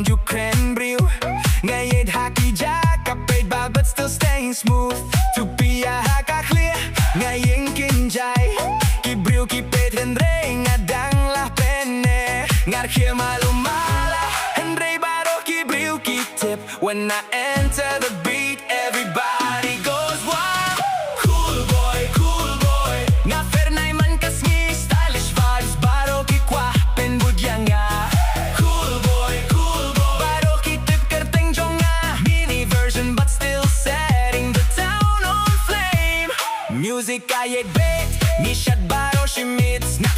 you can brew. Ngayet haki jack, paid but still staying smooth. To be a haka clear, ngayeng kinjay. Ki brew ki pet Henry, ngadang lah pene. Ngar kia malumala, Henry baro ki brew ki tip. When I enter the beat, everybody goes wild. Cool boy, cool boy. Nga fernay man kasngi, stylish vibes. Baro ki kwa, penbudyang nga. Cool boy, baro ki tip kerteng jonga. Mini version but still setting the town on flame. Music ayet bait, nishat baro shimit. Snap